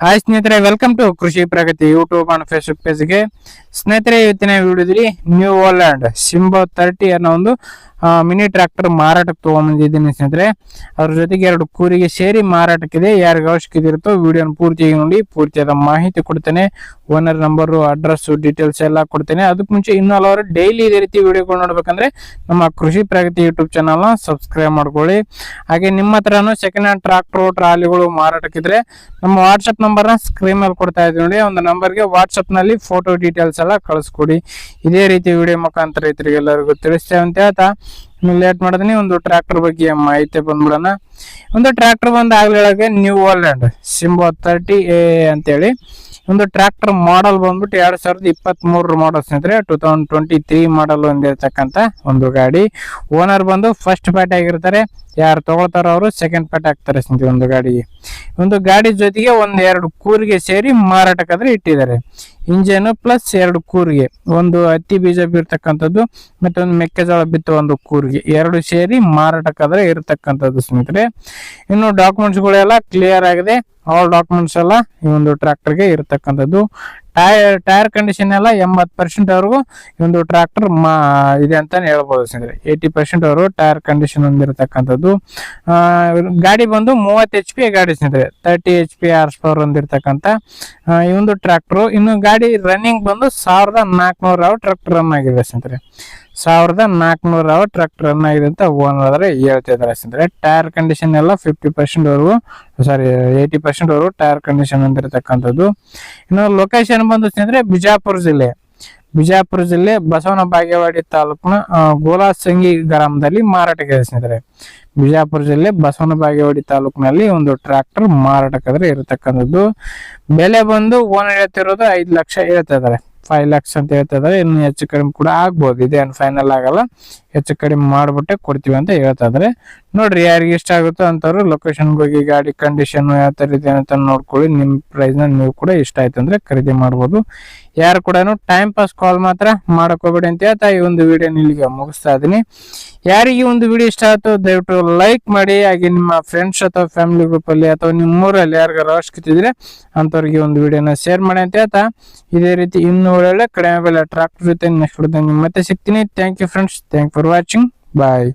Hi ಸ್ನೇಹಿತರೆ, welcome to ಕೃಷಿ ಪ್ರಗತಿ YouTube and Facebook ಪೇಜ್ಗೆ. ಸ್ನೇಹಿತರೆ, ಇವತ್ತಿನ ವಿಡಿಯೋದಲ್ಲಿ ನ್ಯೂ ಹೋಲ್ಯಾಂಡ್ ಸಿಂಬೋ 30 ಅನ್ನೋ ಒಂದು ಮಿನಿ ಟ್ರ್ಯಾಕ್ಟರ್ ಮಾರಾಟಕ್ಕೆ ತಗೊಂಡ್ಬಂದಿದ್ದೀನಿ ಸ್ನೇಹಿತರೆ. ಅದ್ರ ಜೊತೆಗೆ 2 ಕೂರಿಗೆ ಸೇರಿ ಮಾರಾಟಕ್ಕಿದೆ. ಯಾರಿಗೆ ಅವಶ್ಯಕತೆ ಇರುತ್ತೋ ವಿಡಿಯೋನ ಪೂರ್ತಿಯಾಗಿ ನೋಡಿ, ಪೂರ್ತಿಯಾದ ಮಾಹಿತಿ ಕೊಡ್ತೇನೆ. ಓನರ್ ನಂಬರು, ಅಡ್ರೆಸ್, ಡೀಟೇಲ್ಸ್ ಎಲ್ಲ ಕೊಡ್ತೇನೆ. ಅದಕ್ಕೆ ಮುಂಚೆ ಇನ್ನೂ ಹಲವಾರು ಡೈಲಿ ಇದೇ ರೀತಿ ವಿಡಿಯೋಗಳು ನೋಡ್ಬೇಕಂದ್ರೆ ನಮ್ಮ ಕೃಷಿ ಪ್ರಗತಿ ಯೂಟ್ಯೂಬ್ ಚಾನಲ್ನ ಸಬ್ಸ್ಕ್ರೈಬ್ ಮಾಡ್ಕೊಳ್ಳಿ. ಹಾಗೆ ನಿಮ್ಮ ಹತ್ರನೂ ಸೆಕೆಂಡ್ ಹ್ಯಾಂಡ್ ಟ್ರಾಕ್ಟರ್ ಟ್ರಾಲಿಗಳು ಮಾರಾಟಕ್ಕಿದ್ರೆ ನಮ್ಮ ವಾಟ್ಸಪ್ ನಂಬರ್ನ ಸ್ಕ್ರೀನ್ ಮೇಲೆ ಕೊಡ್ತಾ ಇದ್ದೀವಿ ನೋಡಿ. ಒಂದು ನಂಬರ್ಗೆ ವಾಟ್ಸಪ್ ನಲ್ಲಿ ಫೋಟೋ ಡೀಟೇಲ್ಸ್ ಎಲ್ಲ ಕಳಿಸ್ಕೊಡಿ. ಇದೇ ರೀತಿ ವಿಡಿಯೋ ಮುಖಾಂತರ ರೈತರಿಗೆ ಎಲ್ಲರಿಗೂ ತಿಳಿಸ್ತೇವೆ ಅಂತ ಹೇಳ್ತಾ ಲೇಟ್ ಮಾಡಿದ್ರೆ ಒಂದು ಟ್ರ್ಯಾಕ್ಟರ್ ಬಗ್ಗೆ ಮಾಹಿತಿ ಬಂದ್ಬಿಡೋಣ. ಒಂದು ಟ್ರ್ಯಾಕ್ಟರ್ ಆಗ್ಲಿಕ್ಕೆ ನ್ಯೂ ಹೋಲ್ಯಾಂಡ್ ಸಿಂಬೋ 30A ಅಂತೇಳಿ ಒಂದು ಟ್ರ್ಯಾಕ್ಟರ್ ಮಾಡಲ್ ಬಂದ್ಬಿಟ್ಟು 2023 ಮಾಡಲ್ ಸ್ನೇಹಿತರೆ. 2023 ಮಾಡಲ್ ಹೊಂದಿರತಕ್ಕಂತ ಒಂದು ಗಾಡಿ. ಓನರ್ ಬಂದು ಫಸ್ಟ್ ಪಾರ್ಟಿ ಆಗಿರ್ತಾರೆ. ಯಾರು ತಗೊಳ್ತಾರೋ ಅವರು ಸೆಕೆಂಡ್ ಪಾರ್ಟಿ ಆಗ್ತಾರೆ ಸ್ನೇಹಿತರೆ. ಒಂದು ಗಾಡಿ ಜೊತೆಗೆ 2 ಕೂರಿಗೆ ಸೇರಿ ಮಾರಾಟಕ್ಕಾದ್ರೆ ಇಟ್ಟಿದ್ದಾರೆ. ಇಂಜನ್ ಪ್ಲಸ್ 2 ಕೂರಿಗೆ, ಒಂದು ಹತ್ತಿ ಬೀಜ ಬೀರ್ತಕ್ಕಂಥದ್ದು ಮತ್ತೆ ಒಂದು ಮೆಕ್ಕೆಜೋಳ ಬಿತ್ತು ಒಂದು ಕೂರಿಗೆ, 2 ಸೇರಿ ಮಾರಾಟಕ್ಕಾದ್ರೆ ಇರತಕ್ಕಂಥದ್ದು ಸ್ನೇಹಿತರೆ. ಇನ್ನು ಡಾಕ್ಯುಮೆಂಟ್ಸ್ ಗಳೆಲ್ಲ ಕ್ಲಿಯರ್ ಆಗಿದೆ. ಆಲ್ ಡಾಕ್ಯುಮೆಂಟ್ಸ್ ಎಲ್ಲ ಈ ಒಂದು ಟ್ರ್ಯಾಕ್ಟರ್ಗೆ ಇರತಕ್ಕಂಥದ್ದು. ಟೈರ್ ಕಂಡೀಷನ್ ಎಲ್ಲ 80% ವರೆಗೂ ಈ ಒಂದು ಟ್ರ್ಯಾಕ್ಟರ್ ಇದೆ ಅಂತಾನೆ ಹೇಳ್ಬೋದು ಸ್ನೇಹಿತರೆ. 80% ಅವರು ಟೈರ್ ಕಂಡೀಷನ್ ಹೊಂದಿರತಕ್ಕಂಥದ್ದು. ಗಾಡಿ ಬಂದು 30 HP ಗಾಡಿ ಸ್ನೇಹಿತರೆ. 30 HP ಹಾರ್ಸ್ ಪವರ್ ಹೊಂದಿರತಕ್ಕಂಥ ಈ ಒಂದು ಟ್ರ್ಯಾಕ್ಟರ್. ಇನ್ನು ಗಾಡಿ ರನ್ನಿಂಗ್ ಬಂದು 1400 ಅವರ್ ಟ್ರ್ಯಾಕ್ಟರ್ ರನ್ ಆಗಿದೆ ಸ್ನೇಹಿತರೆ. 1400 ಅವರ್ ಟ್ರ್ಯಾಕ್ಟರ್ ರನ್ ಆಗಿದೆ ಅಂತ ಓನರ್ ಆದ್ರೆ ಹೇಳ್ತಿದ್ದಾರೆ ಸ್ನೇಹಿತರೆ. ಟೈರ್ ಕಂಡೀಷನ್ ಎಲ್ಲ 50% ವರೆಗೂ 80% ವರೆಗೂ ಟೈರ್ ಕಂಡೀಷನ್ ಹೊಂದಿರತಕ್ಕಂಥದ್ದು. ಇನ್ನು ಲೊಕೇಶನ್ ಬಂದು ಸ್ನೇಹಿತರೆ ಬಿಜಾಪುರ ಜಿಲ್ಲೆ ಬಸವನ ಬಾಗೇವಾಡಿ ತಾಲೂಕಿನ ಗೋಲಾಸಂಗಿ ಗ್ರಾಮದಲ್ಲಿ ಮಾರಾಟಕ್ಕೆ ಸ್ನೇಹಿತರೆ. ಬಿಜಾಪುರ ಜಿಲ್ಲೆ ಬಸವನ ಬಾಗೇವಾಡಿ ತಾಲೂಕಿನಲ್ಲಿ ಒಂದು ಟ್ರ್ಯಾಕ್ಟರ್ ಮಾರಾಟಕ್ಕಾದ್ರೆ ಇರತಕ್ಕಂಥದ್ದು. ಬೆಲೆ ಬಂದು ಓನರ್ ಹೇಳ್ತಿರೋದು 5 ಲಕ್ಷ ಹೇಳ್ತಾ ಇದಾರೆ. 5 ಲಕ್ಷ ಅಂತ ಹೇಳ್ತಾ ಇದಾರೆ. ಇನ್ನು ಹೆಚ್ಚು ಕಡಿಮೆ ಕೂಡ ಆಗ್ಬೋದು. ಇದೇನು ಫೈನಲ್ ಆಗಲ್ಲ, ಹೆಚ್ಚು ಕಡಿಮೆ ಮಾಡ್ಬಿಟ್ಟೆ ಕೊಡ್ತೀವಿ ಅಂತ ಹೇಳ್ತಾ ಇದಾರೆ. ನೋಡ್ರಿ, ಯಾರಿಗೆ ಇಷ್ಟ ಆಗುತ್ತೋ ಅಂತವ್ರು ಲೊಕೇಶನ್ಗೆ ಹೋಗಿ ಗಾಡಿ ಕಂಡೀಷನ್ ಯಾವ ತರ ಇದೆ ಅಂತ ನೋಡ್ಕೊಳ್ಳಿ. ನಿಮ್ ಪ್ರೈಸ್ ನ ನೀವು ಕೂಡ ಇಷ್ಟ ಆಯ್ತು ಅಂದ್ರೆ ಖರೀದಿ ಮಾಡ್ಬೋದು. ಯಾರು ಕೂಡ ಟೈಮ್ ಪಾಸ್ ಕಾಲ್ ಮಾತ್ರ ಮಾಡಕ್ ಹೋಗ್ಬೇಡಿ ಅಂತ ಹೇಳ್ತಾ ಈ ಒಂದು ವಿಡಿಯೋ ಇಲ್ಲಿಗೆ ಮುಗಿಸ್ತಾ ಇದೀನಿ. ಯಾರಿಗೆ ಒಂದು ವಿಡಿಯೋ ಇಷ್ಟ ಆಯ್ತು ದಯವಿಟ್ಟು ಲೈಕ್ ಮಾಡಿ. ಹಾಗೆ ನಿಮ್ಮ ಫ್ರೆಂಡ್ಸ್ ಅಥವಾ ಫ್ಯಾಮಿಲಿ ಗ್ರೂಪ್ ಅಲ್ಲಿ ಅಥವಾ ನಿಮ್ಮ ಊರಲ್ಲಿ ಯಾರಿಗಾರು ಅವಶ್ಯಕತೆ ಇದ್ರೆ ಅಂತವ್ರಿಗೆ ಒಂದು ವಿಡಿಯೋನ ಶೇರ್ ಮಾಡಿ ಅಂತ ಹೇಳ್ತಾ ಇದೇ ರೀತಿ ಇನ್ನೂ ಒಳ್ಳೆ ಕಡಿಮೆ ಬೆಲೆ ಟ್ರಾಕ್ಟರ್ ಜೊತೆ ನೆಕ್ಸ್ಟ್ ಮತ್ತೆ ಸಿಗ್ತೀನಿ. Thank you friends. Thank for watching. Bye.